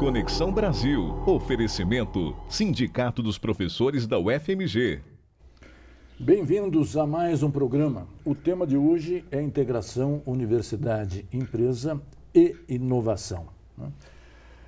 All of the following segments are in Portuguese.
Conexão Brasil. Oferecimento Sindicato dos Professores da UFMG. Bem-vindos a mais um programa. O tema de hoje é integração universidade-empresa e inovação.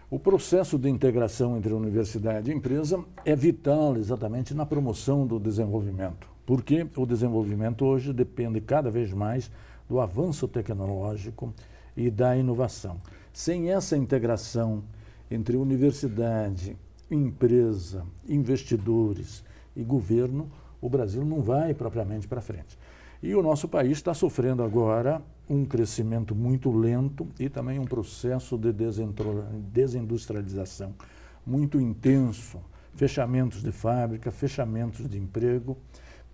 O processo de integração entre universidade e empresa é vital exatamente na promoção do desenvolvimento, porque o desenvolvimento hoje depende cada vez mais do avanço tecnológico e da inovação. Sem essa integração entre universidade, empresa, investidores e governo, o Brasil não vai propriamente para frente. E o nosso país está sofrendo agora um crescimento muito lento e também um processo de desindustrialização muito intenso. Fechamentos de fábrica, fechamentos de emprego,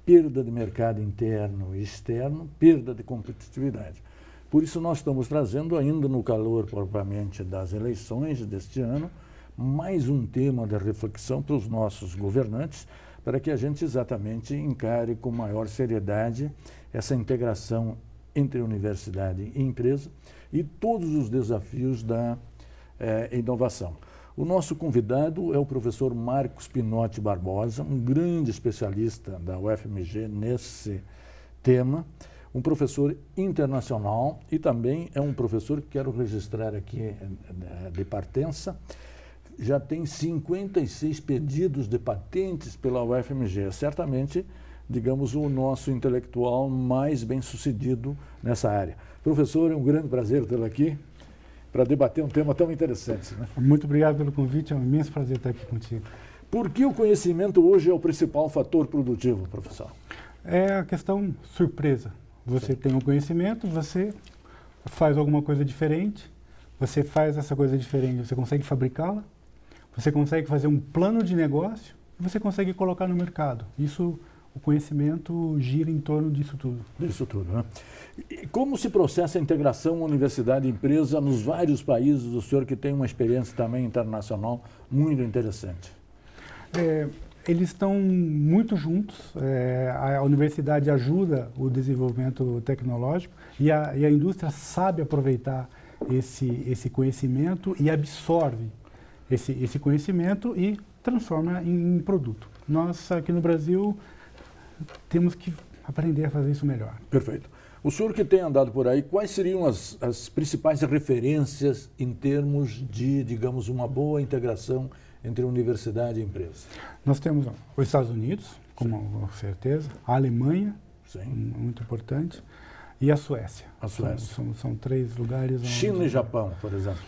perda de mercado interno e externo, perda de competitividade. Por isso nós estamos trazendo, ainda no calor propriamente das eleições deste ano, mais um tema de reflexão para os nossos governantes, para que a gente exatamente encare com maior seriedade essa integração entre universidade e empresa e todos os desafios da inovação. O nosso convidado é o professor Marcos Pinotti Barbosa, um grande especialista da UFMG nesse tema, um professor internacional e também é um professor que quero registrar aqui de Partença. Já tem 56 pedidos de patentes pela UFMG. Certamente, digamos, o nosso intelectual mais bem-sucedido nessa área. Professor, é um grande prazer tê-lo aqui para debater um tema tão interessante, né? Muito obrigado pelo convite, é um imenso prazer estar aqui contigo. Por que o conhecimento hoje é o principal fator produtivo, professor? É a questão surpresa. Você tem um conhecimento, você faz alguma coisa diferente, você faz essa coisa diferente, você consegue fabricá-la, você consegue fazer um plano de negócio e você consegue colocar no mercado. Isso, o conhecimento gira em torno disso tudo. Disso tudo, né? E como se processa a integração universidade-empresa nos vários países, o senhor que tem uma experiência também internacional muito interessante? Eles estão muito juntos, a universidade ajuda o desenvolvimento tecnológico e a indústria sabe aproveitar esse conhecimento e absorve esse conhecimento e transforma em produto. Nós, aqui no Brasil, temos que aprender a fazer isso melhor. Perfeito. O senhor que tem andado por aí, quais seriam as principais referências em termos de, digamos, uma boa integração entre universidade e empresa? Nós temos os Estados Unidos, com certeza, a Alemanha, sim, muito importante, e a Suécia. A Suécia. São três lugares. China e Japão, por exemplo.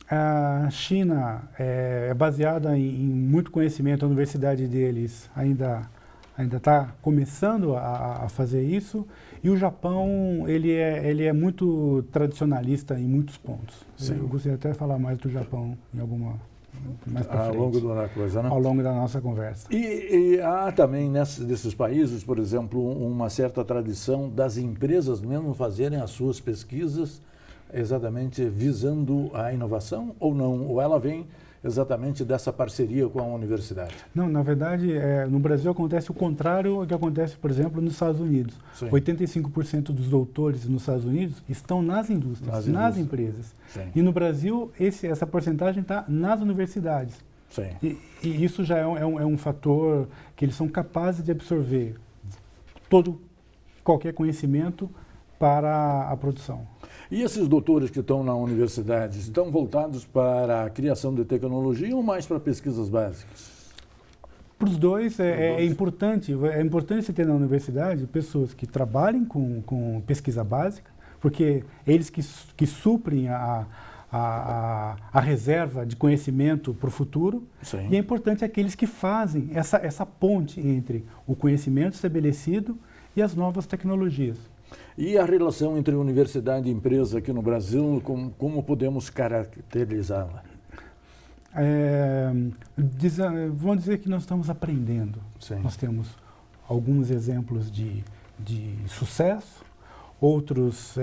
A China é baseada em muito conhecimento, a universidade deles ainda está começando a fazer isso, e o Japão ele é muito tradicionalista em muitos pontos. Sim. Eu gostaria até de falar mais do Japão em alguma mais para frente. Ao longo da coisa, né? Ao longo da nossa conversa. E há também nesses países, por exemplo, uma certa tradição das empresas mesmo fazerem as suas pesquisas exatamente visando a inovação ou não? Ou ela vem exatamente dessa parceria com a universidade? Não, na verdade, no Brasil acontece o contrário do que acontece, por exemplo, nos Estados Unidos. Sim. 85% dos doutores nos Estados Unidos estão nas indústrias, nas empresas. Sim. E no Brasil, essa porcentagem está nas universidades. Sim. E isso já é um fator que eles são capazes de absorver qualquer conhecimento para a produção. E esses doutores que estão na universidade estão voltados para a criação de tecnologia ou mais para pesquisas básicas? Para os dois é importante você ter na universidade pessoas que trabalhem com pesquisa básica, porque eles que suprem a reserva de conhecimento para o futuro. Sim. E é importante aqueles que fazem essa ponte entre o conhecimento estabelecido e as novas tecnologias. E a relação entre universidade e empresa aqui no Brasil, como podemos caracterizá-la? Vamos dizer que nós estamos aprendendo. Sim. Nós temos alguns exemplos de sucesso, outros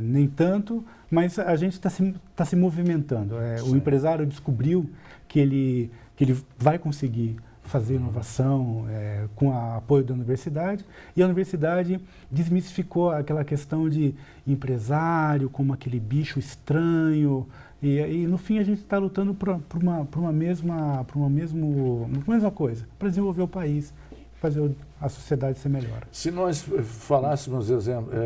nem tanto, mas a gente está se movimentando. O empresário descobriu que ele vai conseguir fazer inovação com o apoio da universidade, e a universidade desmistificou aquela questão de empresário como aquele bicho estranho E no fim a gente está lutando por uma mesma coisa, para desenvolver o país, fazer a sociedade ser melhor. Se nós falássemos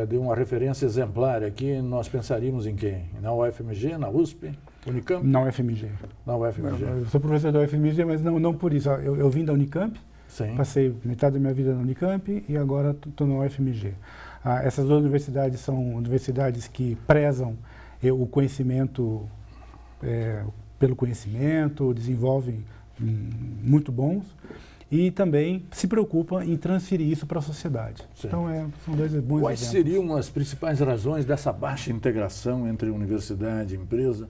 de uma referência exemplar aqui, nós pensaríamos em quem? Na UFMG, na USP, Unicamp? Na UFMG. Na UFMG. Eu sou professor da UFMG, mas não por isso. Eu vim da Unicamp, Sim. Passei metade da minha vida na Unicamp e agora estou na UFMG. Essas duas universidades são universidades que prezam o conhecimento pelo conhecimento, desenvolvem muito bons e também se preocupam em transferir isso para a sociedade. Sim. Então, são dois bons Quais exemplos. seriam as principais razões dessa baixa integração entre universidade e empresa?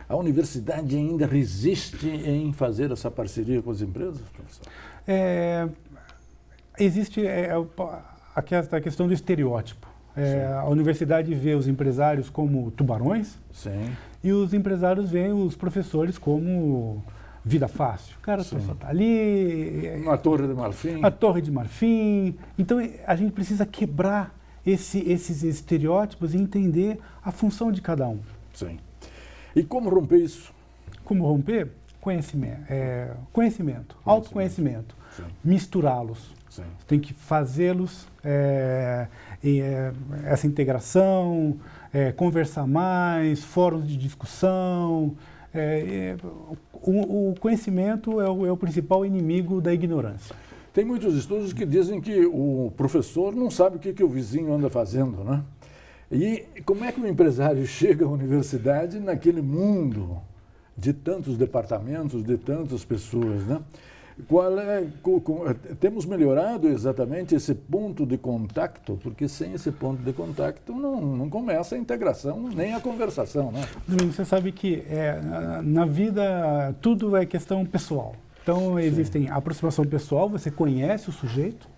A universidade ainda resiste em fazer essa parceria com as empresas, professor? Existe a questão do estereótipo. A universidade vê os empresários como tubarões. Sim. E os empresários veem os professores como vida fácil. O cara só está ali... Na Torre de Marfim. A Torre de Marfim. Então, a gente precisa quebrar esses estereótipos e entender a função de cada um. Sim. E como romper isso? Como romper? Conhecimento, autoconhecimento. Misturá-los. Tem que fazê-los, essa integração, conversar mais, fóruns de discussão. O conhecimento é o principal inimigo da ignorância. Tem muitos estudos que dizem que o professor não sabe o que o vizinho anda fazendo, né? E como é que o empresário chega à universidade naquele mundo de tantos departamentos, de tantas pessoas, né? Temos melhorado exatamente esse ponto de contato, porque sem esse ponto de contato não começa a integração nem a conversação, né? Você sabe que na vida tudo é questão pessoal. Então existem aproximação pessoal, você conhece o sujeito,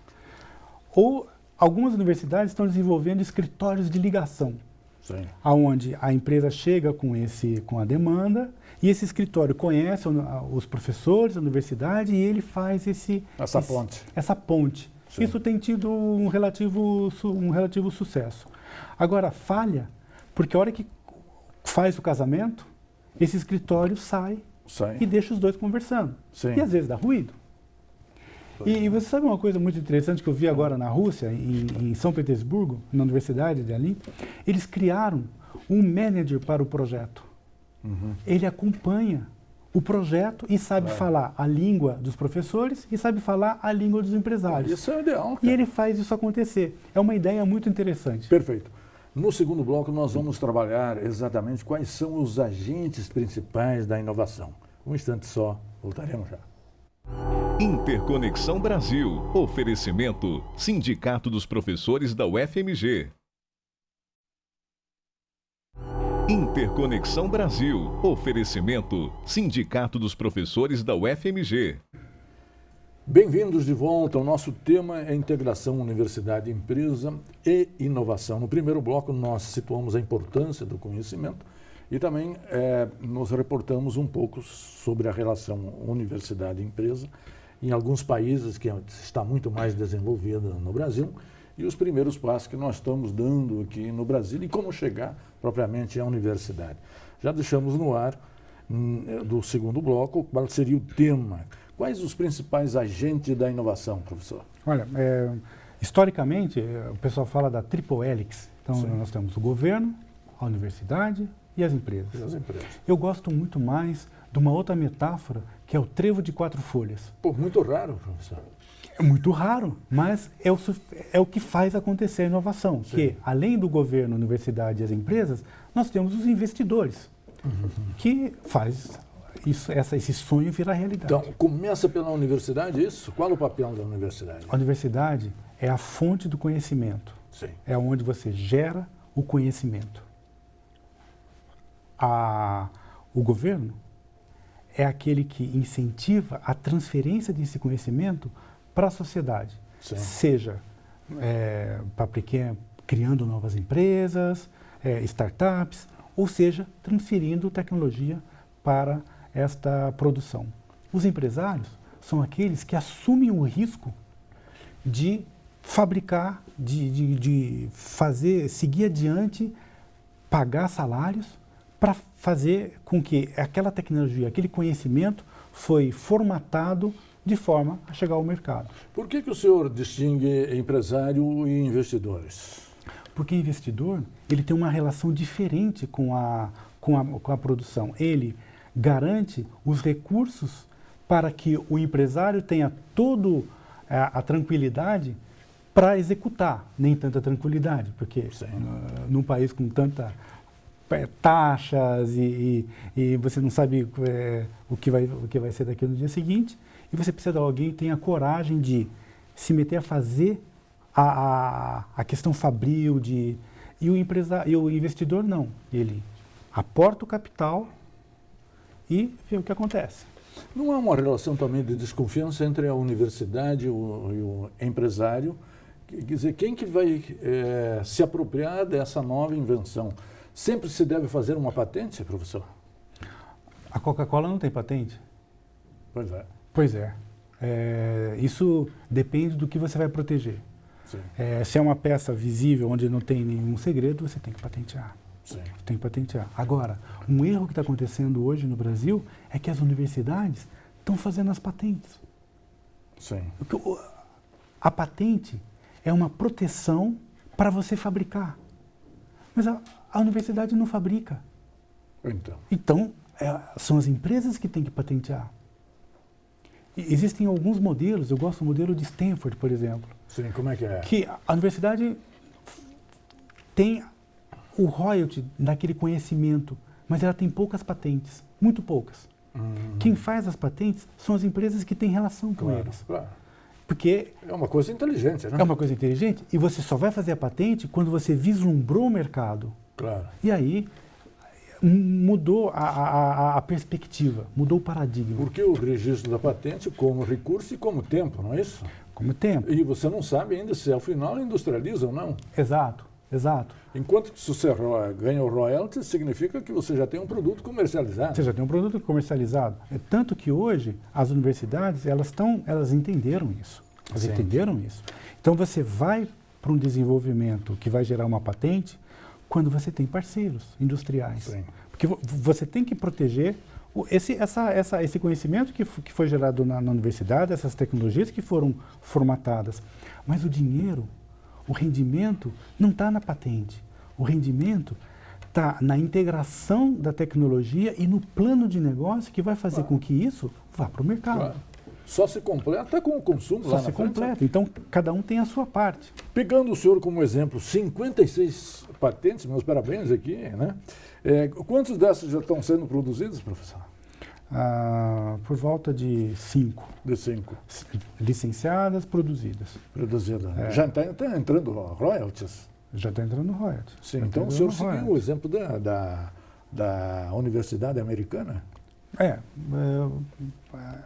ou algumas universidades estão desenvolvendo escritórios de ligação, aonde a empresa chega com a demanda e esse escritório conhece os professores da universidade e ele faz essa ponte. Sim. Isso tem tido um relativo sucesso. Agora, falha, porque a hora que faz o casamento, esse escritório sai. E deixa os dois conversando. Sim. E às vezes dá ruído. E você sabe uma coisa muito interessante que eu vi agora na Rússia, em São Petersburgo, na universidade de ali? Eles criaram um manager para o projeto. Uhum. Ele acompanha o projeto e sabe falar a língua dos professores e sabe falar a língua dos empresários. Isso é ideal, cara. E ele faz isso acontecer. É uma ideia muito interessante. Perfeito. No segundo bloco, nós vamos trabalhar exatamente quais são os agentes principais da inovação. Um instante só, voltaremos já. Interconexão Brasil. Oferecimento: Sindicato dos Professores da UFMG. Interconexão Brasil. Oferecimento: Sindicato dos Professores da UFMG. Bem-vindos de volta. O nosso tema é integração universidade-empresa e inovação. No primeiro bloco, nós situamos a importância do conhecimento e também nos reportamos um pouco sobre a relação universidade-empresa em alguns países que está muito mais desenvolvida no Brasil e os primeiros passos que nós estamos dando aqui no Brasil e como chegar propriamente à universidade. Já deixamos no ar, do segundo bloco, qual seria o tema. Quais os principais agentes da inovação, professor? Olha, historicamente, o pessoal fala da triple hélice. Então, nós temos o governo, a universidade e as empresas. Eu gosto muito mais de uma outra metáfora, que é o trevo de 4 folhas. Pô, muito raro, professor. É muito raro, mas é o que faz acontecer a inovação. Sim. Que, além do governo, a universidade e as empresas, nós temos os investidores, que faz esse sonho virar realidade. Então, começa pela universidade, isso? Qual é o papel da universidade? A universidade é a fonte do conhecimento. Sim. É onde você gera o conhecimento. O governo é aquele que incentiva a transferência desse conhecimento para a sociedade. Sim. Seja criando novas empresas, startups, ou seja, transferindo tecnologia para esta produção. Os empresários são aqueles que assumem o risco de fabricar, de fazer, seguir adiante, pagar salários para fazer com que aquela tecnologia, aquele conhecimento foi formatado de forma a chegar ao mercado. Por que o senhor distingue empresário e investidores? Porque investidor, ele tem uma relação diferente com a produção. Ele garante os recursos para que o empresário tenha toda a tranquilidade para executar. Nem tanta tranquilidade, porque num país com tanta taxas e você não sabe o que vai ser daqui no dia seguinte, e você precisa de alguém que tenha coragem de se meter a fazer a questão fabril, e o investidor não. Ele aporta o capital e vê o que acontece. Não há uma relação também de desconfiança entre a universidade e o empresário? Quer dizer, quem que vai se apropriar dessa nova invenção? Sempre se deve fazer uma patente, professor? A Coca-Cola não tem patente? Pois é. Pois é. Isso depende do que você vai proteger. Se é uma peça visível, onde não tem nenhum segredo, você tem que patentear. Sim. Tem que patentear. Agora, um erro que está acontecendo hoje no Brasil é que as universidades estão fazendo as patentes. Sim. A patente é uma proteção para você fabricar. Mas a universidade não fabrica. Então, são as empresas que têm que patentear. Existem alguns modelos, eu gosto do modelo de Stanford, por exemplo. Sim, como é que é? Que a universidade tem o royalty daquele conhecimento, mas ela tem poucas patentes, muito poucas. Quem faz as patentes são as empresas que têm relação com eles. Claro. Porque é uma coisa inteligente, né? É uma coisa inteligente e você só vai fazer a patente quando você vislumbrou o mercado. Claro. E aí mudou a perspectiva, mudou o paradigma. Porque o registro da patente como recurso e como tempo, não é isso? Como tempo. E você não sabe ainda se ao final industrializa ou não. Exato. Enquanto que se você ganha o royalty, significa que você já tem um produto comercializado. Você já tem um produto comercializado. Tanto que hoje as universidades, elas entenderam isso. Elas entenderam isso. Então você vai para um desenvolvimento que vai gerar uma patente quando você tem parceiros industriais. Sim. Porque você tem que proteger esse conhecimento que foi gerado na universidade, essas tecnologias que foram formatadas. Mas o dinheiro, o rendimento não está na patente. O rendimento está na integração da tecnologia e no plano de negócio que vai fazer com que isso vá para o mercado. Claro. Só se completa com o consumo lá na frente. Só se completa. Então, cada um tem a sua parte. Pegando o senhor como exemplo, 56 patentes, meus parabéns aqui, né? Quantas dessas já estão sendo produzidas, professor? Por volta de 5. De 5. Licenciadas, produzidas. Produzidas. Já está entrando royalties? Já está entrando royalties. Sim, então o senhor seguiu o exemplo da Universidade Americana?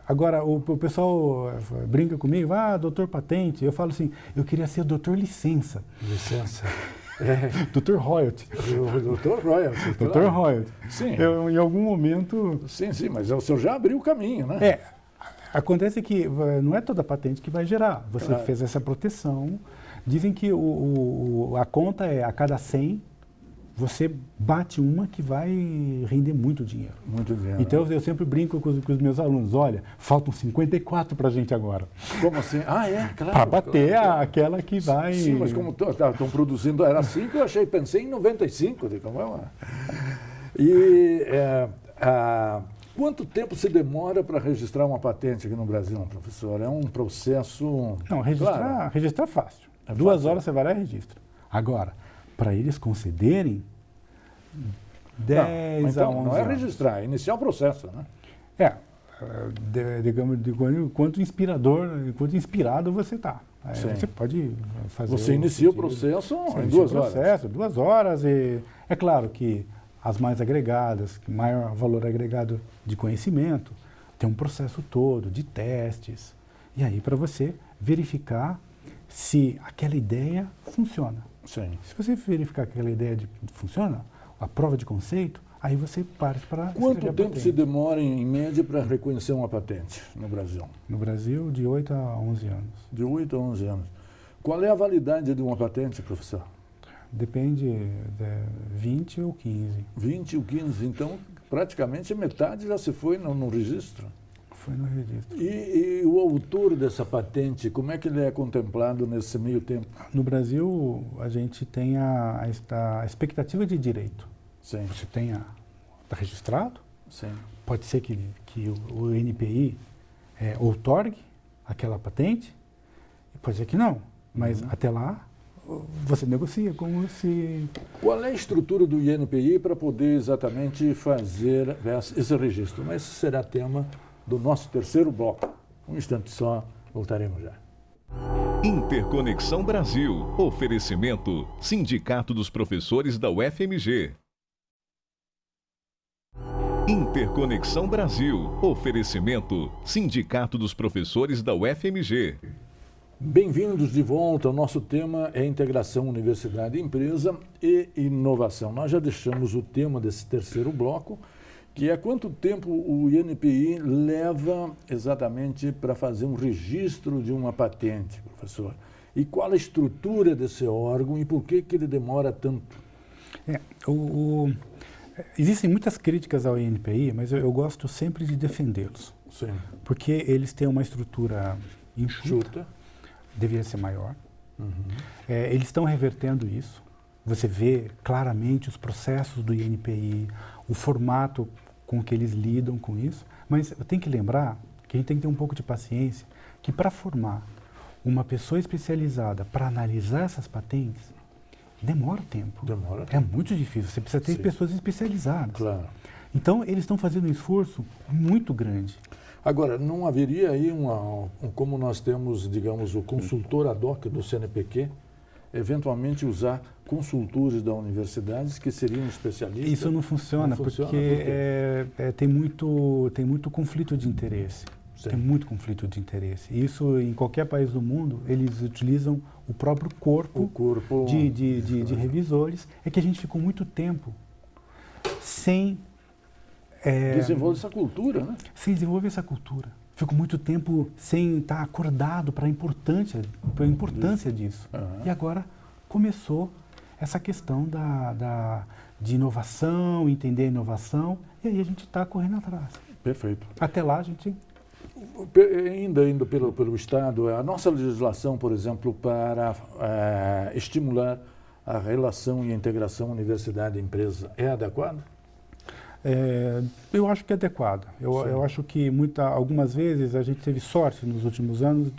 Agora, o pessoal brinca comigo, doutor patente. Eu falo assim, eu queria ser doutor licença. Licença. Doutor royalty. Doutor royalty. Doutor claro. royalty. Sim. Em algum momento... Sim, mas o senhor já abriu o caminho, né? Acontece que não é toda patente que vai gerar. Você fez essa proteção. Dizem que a conta é a cada 100, você bate uma que vai render muito dinheiro. Muito dinheiro. Então eu sempre brinco com os meus alunos, olha, faltam 54 para a gente agora. Como assim? Claro. Para bater aquela que vai... Sim, mas como estão produzindo, era 5, eu pensei em 95. Quanto tempo se demora para registrar uma patente aqui no Brasil, professor? É um processo... Não, registrar é fácil. 2 horas você vai lá e registra. Agora, para eles concederem 10 a 11 não é registrar, é iniciar o processo, né? Digamos, quanto inspirado você está. Você pode fazer... Você inicia o processo em 2 horas. 2 horas. E é claro que as mais agregadas, que maior valor agregado de conhecimento, tem um processo todo de testes. E aí para você verificar se aquela ideia funciona. Sim. Se você verificar que aquela ideia funciona, a prova de conceito, aí você parte para... Quanto tempo se demora, em média, para reconhecer uma patente no Brasil? No Brasil, de 8 a 11 anos. De 8 a 11 anos. Qual é a validade de uma patente, professor? depende, 20 ou 15. 20 ou 15, então praticamente metade já se foi no registro. Foi no registro. E o autor dessa patente, como é que ele é contemplado nesse meio tempo? No Brasil, a gente tem a expectativa de direito. Sim, Você tem está registrado, sim. pode ser que o INPI outorgue aquela patente, e pode ser que não, mas até lá você negocia como se... Qual é a estrutura do INPI para poder exatamente fazer esse registro? Mas esse será tema do nosso terceiro bloco. Um instante só, voltaremos já. Interconexão Brasil. Oferecimento Sindicato dos Professores da UFMG. Interconexão Brasil. Oferecimento Sindicato dos Professores da UFMG. Bem-vindos de volta. O nosso tema é integração universidade-empresa e inovação. Nós já deixamos o tema desse terceiro bloco, que é quanto tempo o INPI leva exatamente para fazer um registro de uma patente, professor. E qual a estrutura desse órgão e por que ele demora tanto? Existem muitas críticas ao INPI, mas eu gosto sempre de defendê-los. Sim. Porque eles têm uma estrutura enxuta, deveria ser maior. Eles estão revertendo isso. Você vê claramente os processos do INPI, o formato com que eles lidam com isso. Mas eu tenho que lembrar que a gente tem que ter um pouco de paciência, que para formar uma pessoa especializada para analisar essas patentes, demora tempo. Demora tempo. É muito difícil. Você precisa ter pessoas especializadas. Claro. Então, eles estão fazendo um esforço muito grande. Agora, não haveria aí como nós temos, digamos, o consultor ad hoc do CNPq, eventualmente usar consultores da universidade que seriam especialistas? Isso não funciona, porque tem muito conflito de interesse. Sim. Tem muito conflito de interesse. Isso, em qualquer país do mundo, eles utilizam o próprio corpo de revisores. É que a gente ficou muito tempo sem... desenvolver essa cultura, né? Sem desenvolver essa cultura. Fico muito tempo sem estar acordado para a importância disso. E agora começou essa questão de inovação, entender a inovação, e aí a gente está correndo atrás. Perfeito. Até lá a gente... Ainda indo pelo Estado, a nossa legislação, por exemplo, para estimular a relação e a integração universidade-empresa é adequada? Eu acho que é adequado. Eu acho que algumas vezes a gente teve sorte nos últimos anos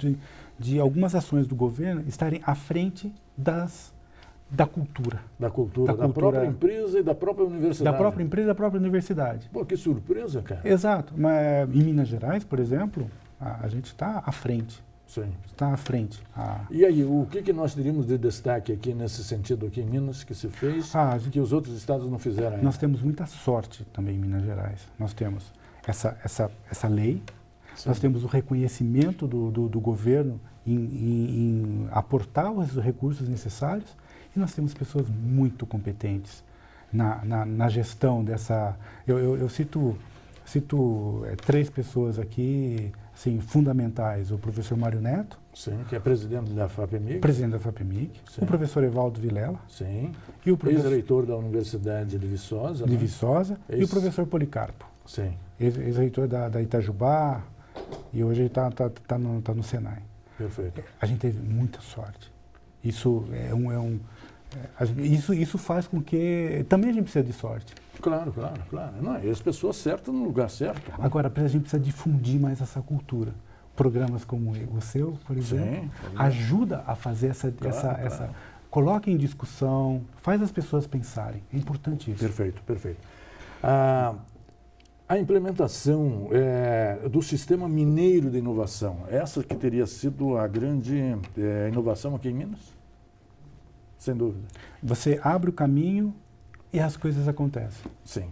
de algumas ações do governo estarem à frente da cultura. Da própria empresa e da própria universidade. Da própria empresa e da própria universidade. Pô, que surpresa, cara. Exato. Mas em Minas Gerais, por exemplo, a gente está à frente. Sim. Está à frente. E aí, o que nós teríamos de destaque aqui nesse sentido aqui em Minas que se fez que os outros estados não fizeram ainda? Nós temos muita sorte também em Minas Gerais. Nós temos essa lei, sim. Nós temos o reconhecimento do governo em aportar os recursos necessários e nós temos pessoas muito competentes na gestão dessa... Eu cito 3 pessoas aqui, assim, fundamentais. O professor Mário Neto. Sim, que é presidente da FAPEMIG. Presidente da FAPEMIG. Sim. O professor Evaldo Vilela. Sim. E o ex-reitor da Universidade de Viçosa. De Viçosa. E o professor Policarpo. Sim. Ex-reitor da Itajubá. E hoje ele está no Senai. Perfeito. A gente teve muita sorte. Isso isso faz com que... Também a gente precisa de sorte. Claro. Não, e as pessoas certas no lugar certo. Né? Agora, a gente precisa difundir mais essa cultura. Programas como o seu, por exemplo, ajuda a fazer essa... Coloca em discussão, faz as pessoas pensarem. É importante isso. Perfeito. A implementação do Sistema Mineiro de Inovação, essa que teria sido a grande inovação aqui em Minas? Sem dúvida. Você abre o caminho e as coisas acontecem. Sim.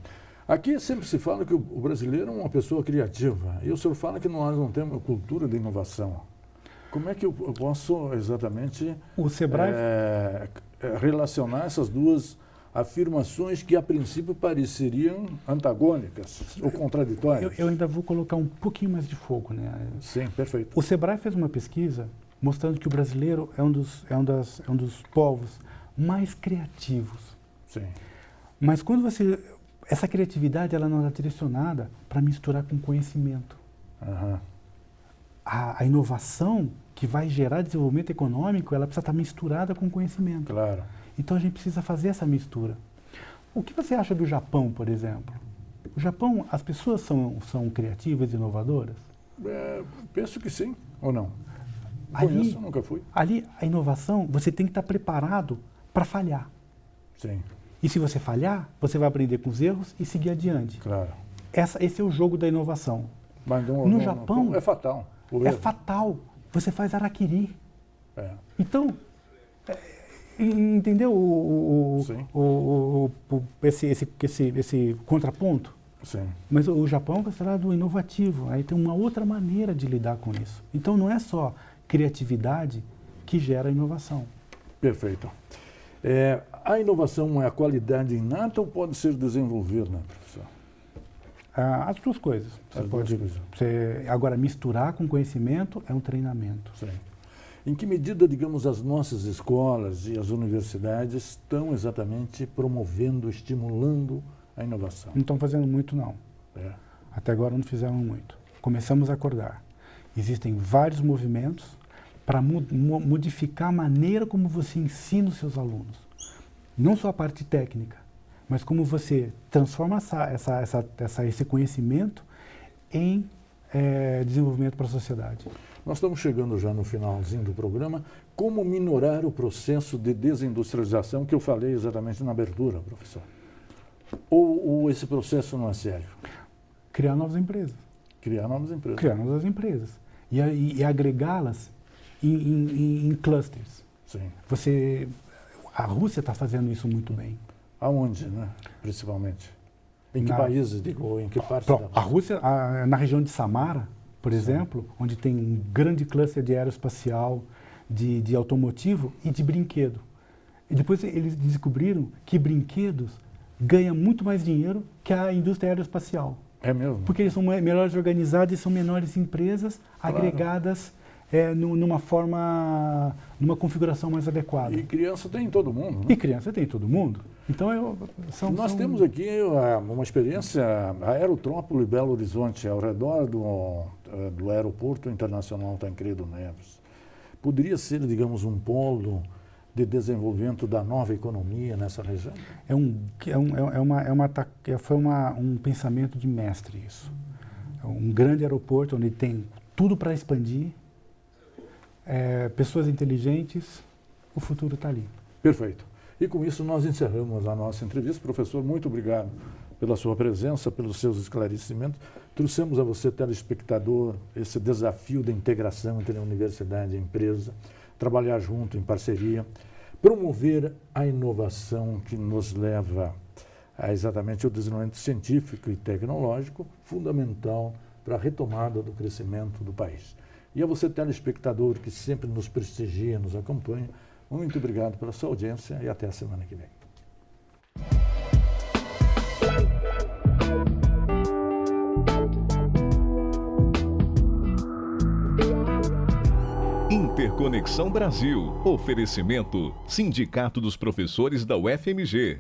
Aqui sempre se fala que o brasileiro é uma pessoa criativa. E o senhor fala que nós não temos uma cultura de inovação. Como é que eu posso exatamente o Sebrae relacionar essas duas afirmações que a princípio pareceriam antagônicas ou contraditórias? Eu ainda vou colocar um pouquinho mais de foco, né? Sim, perfeito. O Sebrae fez uma pesquisa mostrando que o brasileiro é um dos povos mais criativos. Sim. Mas quando essa criatividade ela não é direcionada para misturar com conhecimento. Aham. A inovação que vai gerar desenvolvimento econômico, ela precisa estar misturada com conhecimento. Claro. Então a gente precisa fazer essa mistura. O que você acha do Japão, por exemplo? O Japão, as pessoas são criativas e inovadoras? Penso que sim, ou não? Ali- Conheço, nunca fui. Ali, a inovação, você tem que estar preparado para falhar. Sim, E se você falhar, você vai aprender com os erros e seguir adiante. claro. Esse é o jogo da inovação. Mas No Japão, é fatal. O É erro. fatal. Você faz harakiri. É. Então, entendeu Sim. esse contraponto? Sim. Mas o Japão é considerado inovativo. Aí tem uma outra maneira de lidar com isso. Então não é só criatividade que gera inovação. Perfeito. A inovação é a qualidade inata ou pode ser desenvolvida, professor? As duas coisas. As duas coisas. Agora, misturar com conhecimento é um treinamento. Sim. Em que medida, digamos, as nossas escolas e as universidades estão exatamente promovendo, estimulando a inovação? Não estão fazendo muito, não. É. Até agora não fizeram muito. Começamos a acordar. Existem vários movimentos para modificar a maneira como você ensina os seus alunos. Não só a parte técnica, mas como você transforma esse conhecimento em desenvolvimento para a sociedade. Nós estamos chegando já no finalzinho do programa. Como minorar o processo de desindustrialização que eu falei exatamente na abertura, professor? Ou esse processo não é sério? Criar novas empresas. Criar novas empresas. Criar novas empresas. E agregá-las em clusters. Sim. A Rússia está fazendo isso muito bem. Aonde, né? Principalmente? Em que países, digo, ou em que partes da A Rússia, na região de Samara, por Sim. exemplo, onde tem um grande cluster de aeroespacial, de automotivo e de brinquedo. E depois eles descobriram que brinquedos ganham muito mais dinheiro que a indústria aeroespacial. É mesmo? Porque eles são melhores organizados e são menores empresas agregadas numa configuração mais adequada. E criança tem em todo mundo, né? E criança tem todo mundo. Então, Nós temos aqui uma experiência, a Aerotrópole Belo Horizonte, ao redor do Aeroporto Internacional Tancredo Neves. Poderia ser, digamos, um polo de desenvolvimento da nova economia nessa região? Foi um pensamento de mestre isso. É um grande aeroporto onde tem tudo para expandir, pessoas inteligentes, o futuro está ali. Perfeito. E com isso nós encerramos a nossa entrevista. Professor, muito obrigado pela sua presença, pelos seus esclarecimentos. Trouxemos a você, telespectador, esse desafio da integração entre a universidade e a empresa, trabalhar junto, em parceria, promover a inovação que nos leva a exatamente o desenvolvimento científico e tecnológico, fundamental para a retomada do crescimento do país. E a você, telespectador, que sempre nos prestigia, nos acompanha, muito obrigado pela sua audiência e até a semana que vem. Interconexão Brasil. Oferecimento: Sindicato dos Professores da UFMG.